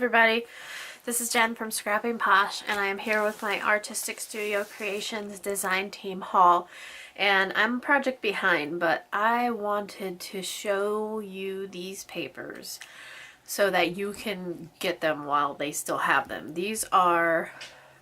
everybody, this is Jen from Scrapping Posh, and I am here with my Artistic Studio Creations design team haul. And I'm a project behind, but I wanted to show you these papers so that you can get them while they still have them. These are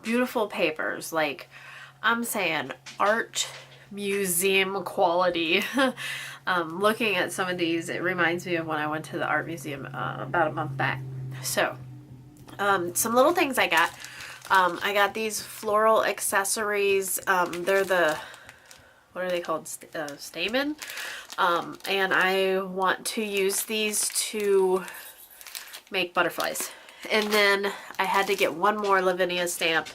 beautiful papers, like I'm saying art museum quality. Looking at some of these, it reminds me of when I went to the art museum about a month back. So some little things I got. I got these floral accessories. They're the, what are they called? Stamen. And I want to use these to make butterflies. And then I had to get one more lavinia stamp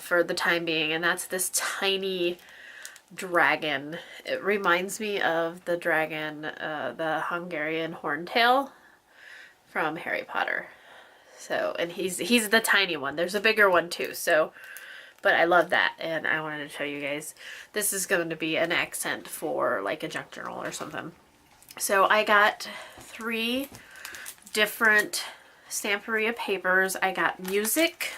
for the time being, and that's this tiny dragon. It reminds me of the dragon, the Hungarian horntail from Harry Potter. So, and he's the tiny one. There's a bigger one too. So, but I love that, and I wanted to show you guys. This is going to be an accent for like a junk journal or something. So I got 3 different Stamperia papers. I got Music,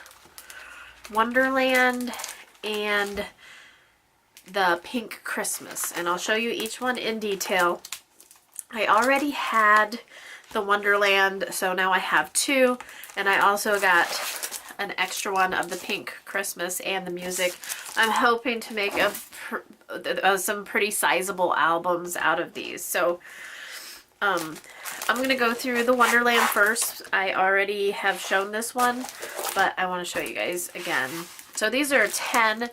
Wonderland, and the Pink Christmas, and I'll show you each one in detail. I already had the Wonderland, so now I have 2, and I also got an extra one of the Pink Christmas and the Music. I'm hoping to make some pretty sizable albums out of these. So I'm going to go through the Wonderland first. I already have shown this one, but I want to show you guys again. So these are 10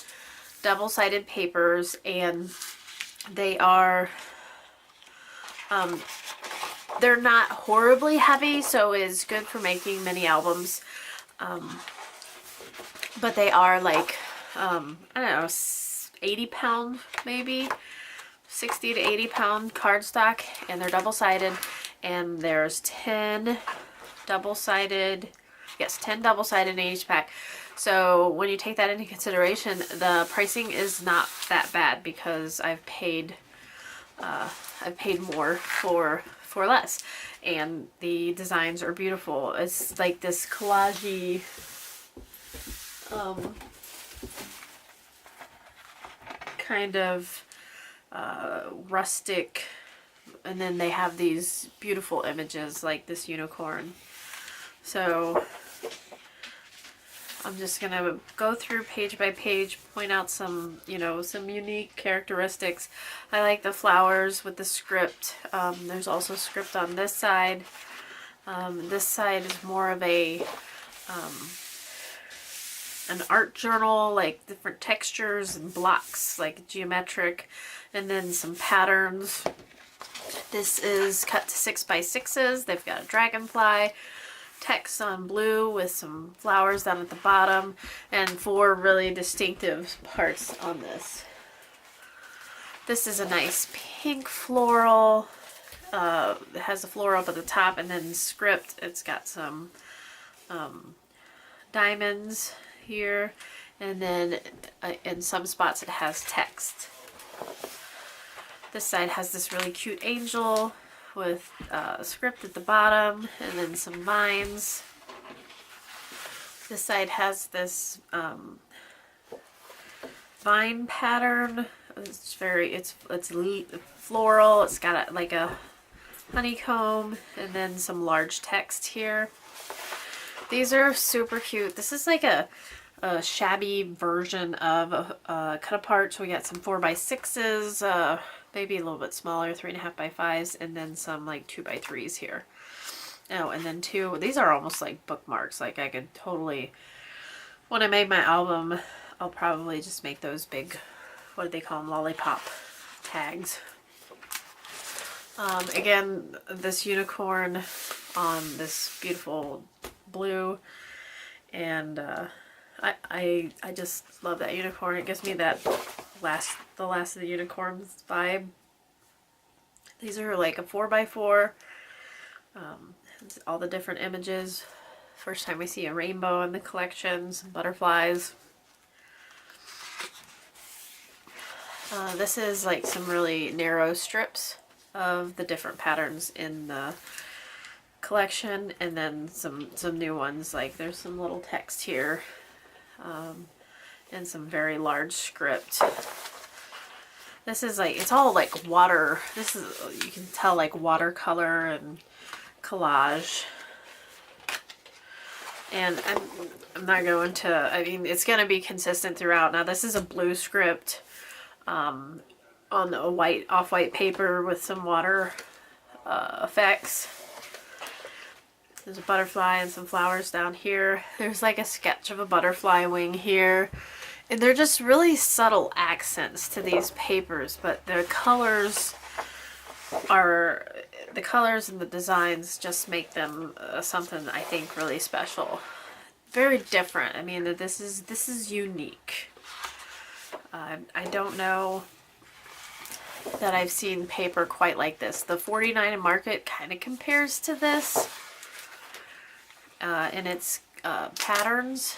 double-sided papers, and they are they're not horribly heavy, so it's good for making mini albums, but they are like I don't know, 80 pound, maybe 60 to 80 pound cardstock, and they're double-sided, and there's 10 double-sided, yes, 10 double-sided in each pack. So when you take that into consideration, the pricing is not that bad, because I've paid more for less, and the designs are beautiful. It's like this collage-y kind of rustic, and then they have these beautiful images like this unicorn. So I'm just going to go through page by page, point out some, you know, some unique characteristics. I like the flowers with the script. There's also script on this side. This side is more of a an art journal, like different textures and blocks, like geometric, and then some patterns. This is cut to 6x6s. They've got a dragonfly, text on blue with some flowers down at the bottom, and 4 really distinctive parts on this. This is a nice pink floral. It has the floral up at the top, and then script. It's got some diamonds here, and then in some spots it has text. This side has this really cute angel with a script at the bottom, and then some vines. This side has this vine pattern. It's floral. It's got like a honeycomb, and then some large text here. These are super cute. This is like a shabby version of cut apart. So we got some 4x6s, maybe a little bit smaller, 3.5x5s, and then some like 2x3s here. Oh, and then 2. These are almost like bookmarks. Like I could totally, when I made my album, I'll probably just make those big, what do they call them, lollipop tags. Again, this unicorn on this beautiful blue, and I just love that unicorn. It gives me that the last of the unicorns vibe. These are like a 4x4. All the different images. First time we see a rainbow in the collection, some butterflies. This is like some really narrow strips of the different patterns in the collection, and then some new ones. Like there's some little text here, and some very large script. This is like, it's all like water. This is, you can tell, like watercolor and collage. And I'm not going to, I mean, it's going to be consistent throughout. Now this is a blue script on a white, off-white paper with some water effects. There's a butterfly and some flowers down here. There's like a sketch of a butterfly wing here. And they're just really subtle accents to these papers, but the colors and the designs just make them something I think really special. Very different. I mean, this is unique. I don't know that I've seen paper quite like this. The 49 in Market kind of compares to this in its patterns,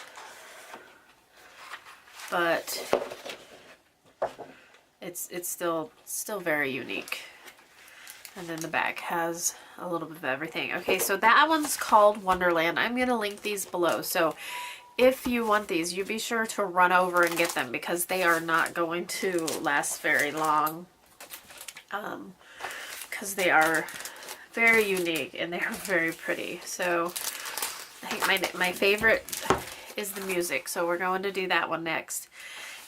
but it's still very unique. And then the back has a little bit of everything. Okay, so that one's called Wonderland. I'm going to link these below. So if you want these, you be sure to run over and get them, because they are not going to last very long. Because they are very unique and they are very pretty. So I think my favorite is the music. So we're going to do that one next.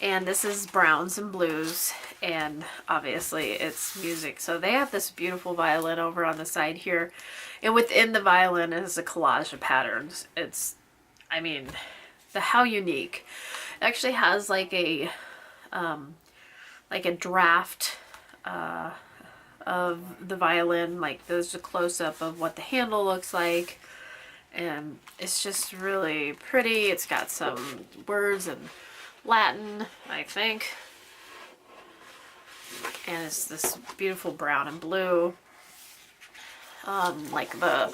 And this is browns and blues, and obviously it's music. So they have this beautiful violin over on the side here, and within the violin is a collage of patterns. It's, I mean, how unique. It actually has like a draft of the violin. Like there's a close-up of what the handle looks like, and it's just really pretty. It's got some words in Latin, I think, and it's this beautiful brown and blue, like the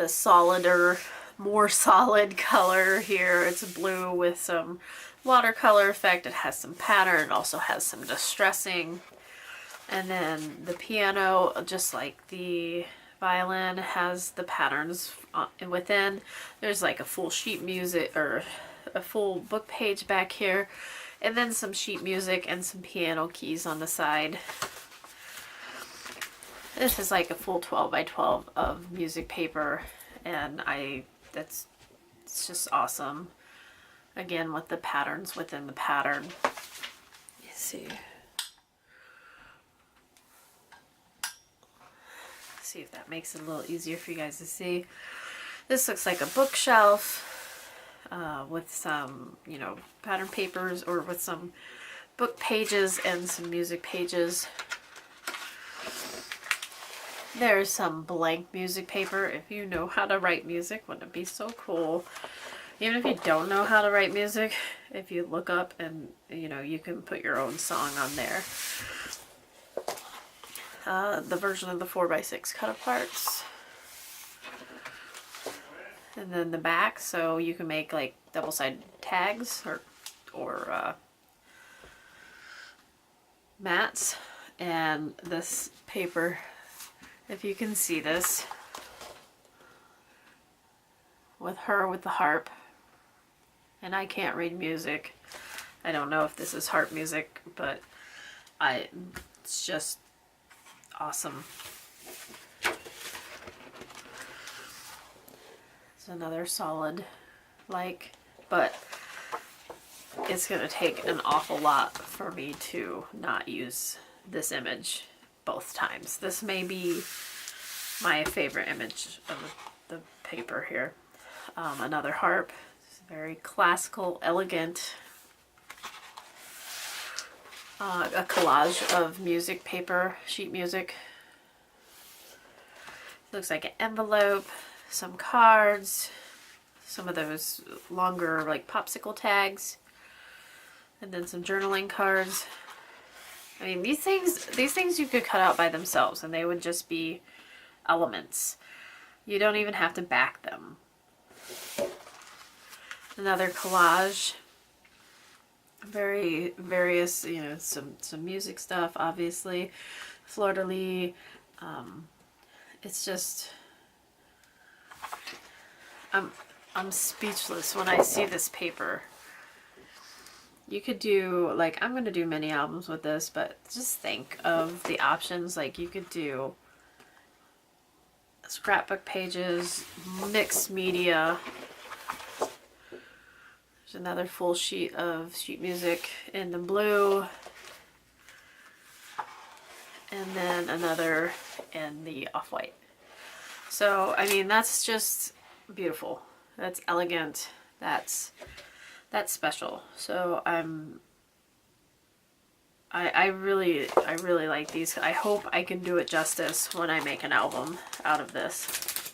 solider, more solid color here. It's blue with some watercolor effect. It has some pattern. It also has some distressing, and then the piano, just like the violin, has the patterns within. There's like a full sheet music, or a full book page back here, and then some sheet music and some piano keys on the side. This is like a full 12 by 12 of music paper, and it's just awesome. Again, with the patterns within the pattern. Let's see. See if that makes it a little easier for you guys to see. This looks like a bookshelf with some, you know, pattern papers, or with some book pages and some music pages. There's some blank music paper. If you know how to write music, wouldn't it be so cool? Even if you don't know how to write music, if you look up and, you know, you can put your own song on there. The version of the 4x6 cut aparts. And then the back, so you can make like double-sided tags or mats. And this paper, if you can see this, with her with the harp. And I can't read music. I don't know if this is harp music, but it's just awesome. It's another solid, but it's going to take an awful lot for me to not use this image both times. This may be my favorite image of the paper here. Another harp. It's very classical, elegant. A collage of music paper, sheet music. Looks like an envelope. Some cards, some of those longer like popsicle tags, and then some journaling cards. I mean, these things you could cut out by themselves and they would just be elements. You don't even have to back them. Another collage. Very various, you know, some music stuff, obviously. Fleur-de-lis. It's just I'm speechless when I see this paper. You could do, like, I'm going to do mini albums with this, but just think of the options. Like, you could do scrapbook pages, mixed media. There's another full sheet of sheet music in the blue. And then another in the off-white. So, I mean, that's just beautiful. That's elegant. That's special. So I really like these. I hope I can do it justice when I make an album out of this.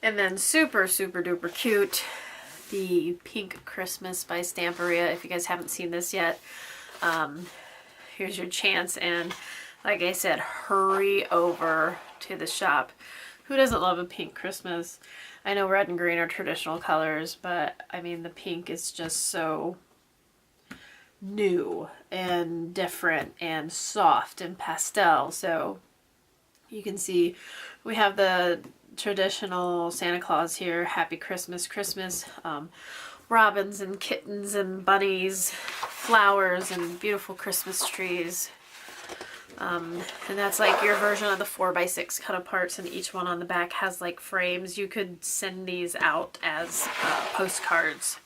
And then super, super duper cute, the Pink Christmas by Stamperia. If you guys haven't seen this yet, here's your chance. And like I said, hurry over to the shop. Who doesn't love a pink Christmas? I know red and green are traditional colors, but I mean the pink is just so new and different and soft and pastel. So you can see we have the traditional Santa Claus here, Happy Christmas, Christmas, robins and kittens and bunnies, flowers and beautiful Christmas trees. And that's like your version of the 4x6 cut aparts, and each one on the back has like frames. You could send these out as postcards.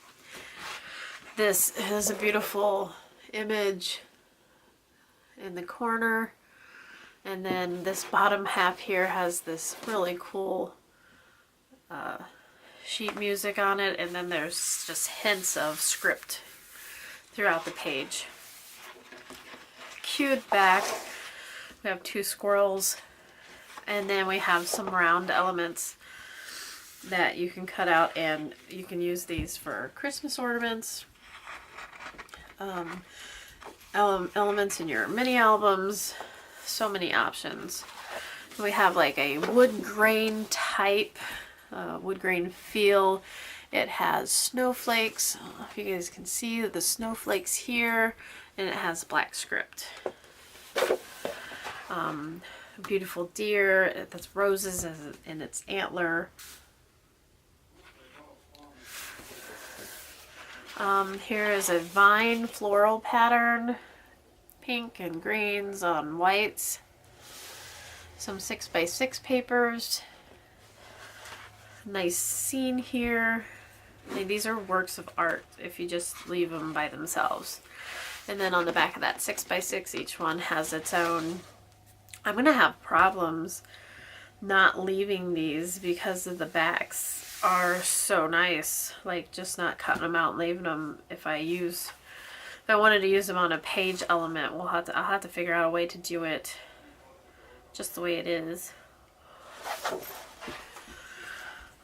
This is a beautiful image in the corner, and then this bottom half here has this really cool sheet music on it, and then there's just hints of script throughout the page. Cute back. We have two squirrels, and then we have some round elements that you can cut out, and you can use these for Christmas ornaments, elements in your mini albums. So many options. We have like a wood grain type, wood grain feel. It has snowflakes. I don't know if you guys can see the snowflakes here, and it has black script. A beautiful deer that's roses in its antler. Here is a vine floral pattern, pink and greens on whites. Some 6x6 papers. Nice scene here. I mean, these are works of art if you just leave them by themselves. And then on the back of that 6x6, each one has its own. I'm gonna have problems not leaving these because of the backs are so nice. Like, just not cutting them out and leaving them. If I wanted to use them on a page element, I'll have to figure out a way to do it just the way it is.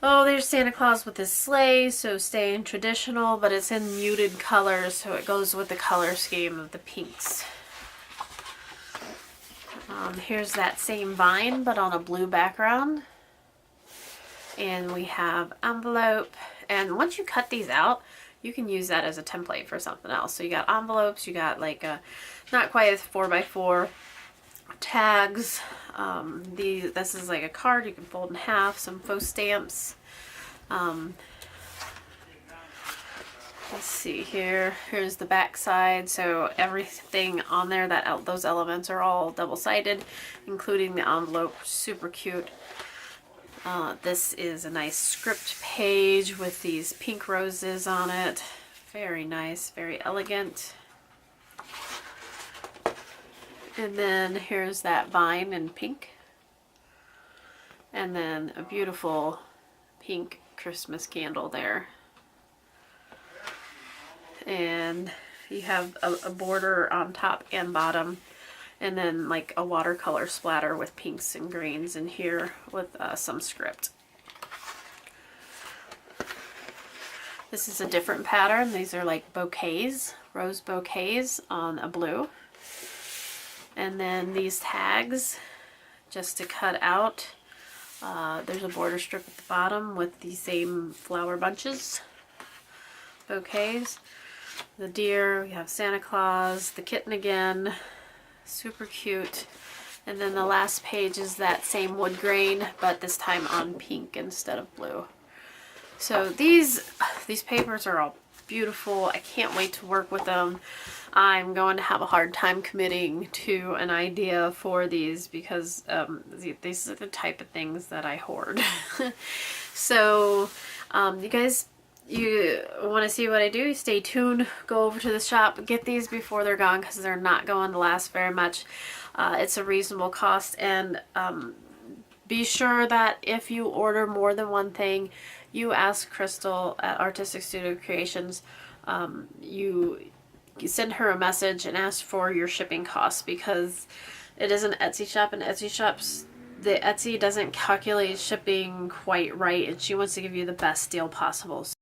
Oh, there's Santa Claus with his sleigh, so staying traditional, but it's in muted colors, so it goes with the color scheme of the pinks. Here's that same vine, but on a blue background. And we have envelope, and once you cut these out, you can use that as a template for something else. So you got envelopes, you got like a, not quite a 4x4, tags. This is like a card you can fold in half, some faux stamps. Let's see here. Here's the back side. So everything on there, those elements are all double-sided, including the envelope. Super cute. This is a nice script page with these pink roses on it. Very nice, very elegant. And then here's that vine in pink. And then a beautiful pink Christmas candle there. And you have a border on top and bottom. And then like a watercolor splatter with pinks and greens in here with some script. This is a different pattern. These are like bouquets, rose bouquets on a blue. And then these tags, just to cut out, there's a border strip at the bottom with the same flower bunches, bouquets. The deer, we have Santa Claus, the kitten again, super cute. And then the last page is that same wood grain, but this time on pink instead of blue. So these papers are all beautiful. I can't wait to work with them. I'm going to have a hard time committing to an idea for these because these are the type of things that I hoard. So you guys, you want to see what I do, stay tuned, go over to the shop, get these before they're gone because they're not going to last very much. It's a reasonable cost, and be sure that if you order more than one thing, you ask Crystal at Artistic Studio Creations, you send her a message and ask for your shipping costs, because it is an Etsy shop, and Etsy shops, the Etsy doesn't calculate shipping quite right, and she wants to give you the best deal possible.